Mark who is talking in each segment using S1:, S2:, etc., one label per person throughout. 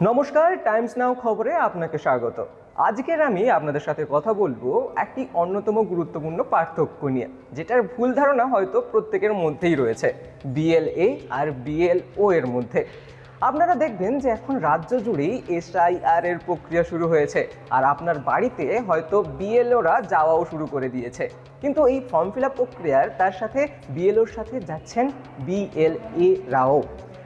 S1: নমস্কার, টাইমস নাও খবরে আপনাকে স্বাগত। আজকের আমি আপনাদের সাথে কথা বলবো একটি অন্যতম গুরুত্বপূর্ণ পার্থক্য নিয়ে, যেটার ভুল ধারণা হয়তো প্রত্যেকের মধ্যেই রয়েছে বিএলএ আর বিএলও এর মধ্যে। আপনারা দেখবেন যে এখন রাজ্য জুড়েই এসআইআর এর প্রক্রিয়া শুরু হয়েছে, আর আপনার বাড়িতে হয়তো বিএলওরা যাওয়াও শুরু করে দিয়েছে। কিন্তু এই ফর্ম ফিল আপ প্রক্রিয়ার তার সাথে বিএলওর সাথে যাচ্ছেন বিএলএ রাও।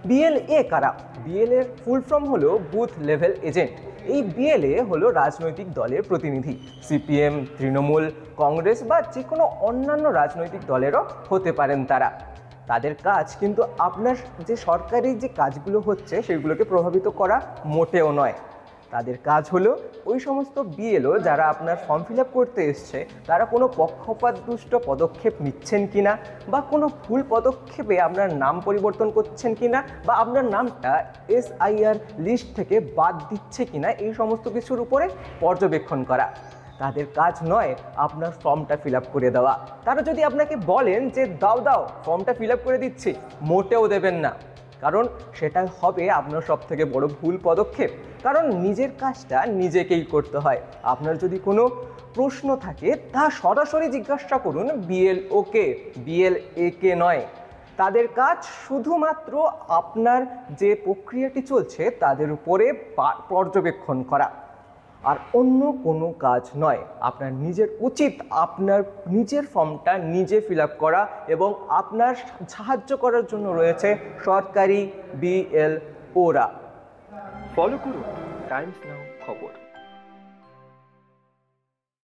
S1: বিএলএ কারা? বিএলএ এর ফুল ফর্ম হলো বুথ লেভেল এজেন্ট। এই বিএলএ হলো রাজনৈতিক দলের প্রতিনিধি। সিপিএম, তৃণমূল, কংগ্রেস বা যে কোনো অন্যান্য রাজনৈতিক দলেরও হতে পারেন তারা। তাদের কাজ কিন্তু আপনার যে সরকারি যে কাজগুলো হচ্ছে সেগুলোকে প্রভাবিত করা মোটেও নয়। তাদের কাজ হলো ওই সমস্ত বিএলও যারা আপনার ফর্ম ফিল আপ করতে এসছে তারা কোনো পক্ষপাতদুষ্ট পদক্ষেপ নিচ্ছেন কিনা, বা কোনো ভুল পদক্ষেপে আপনার নাম পরিবর্তন করছেন কিনা, বা আপনার নামটা এসআইআর লিস্ট থেকে বাদ দিচ্ছে কিনা, এই সমস্ত কিছুর উপরে পর্যবেক্ষণ করা। তাদের কাজ নয় আপনার ফর্মটা ফিল আপ করে দেওয়া। তারা যদি আপনাকে বলেন যে দাও দাও ফর্মটা ফিল আপ করে দিচ্ছি, মোটেও দেবেন না, কারণ সেটা হবে আপনার সব থেকে বড় ভুল পদক্ষেপ। কারণ নিজের কাজটা নিজেকেই করতে হয়। আপনার যদি কোনো প্রশ্ন থাকে তা সরাসরি জিজ্ঞাসা করুন বিএলওকে, বিএলএকে নয়। তাদের কাজ শুধুমাত্র আপনার যে প্রক্রিয়াটি চলছে তাদের উপরে পর্যবেক্ষণ করা, আর অন্য কোনো কাজ নয়। আপনার নিজের উচিত আপনার নিজের ফর্মটা নিজে ফিল আপ করা, এবং আপনার সাহায্য করার জন্য রয়েছে সরকারি বিএলওরা।
S2: ফলো করুন টাইমস নাও খবর।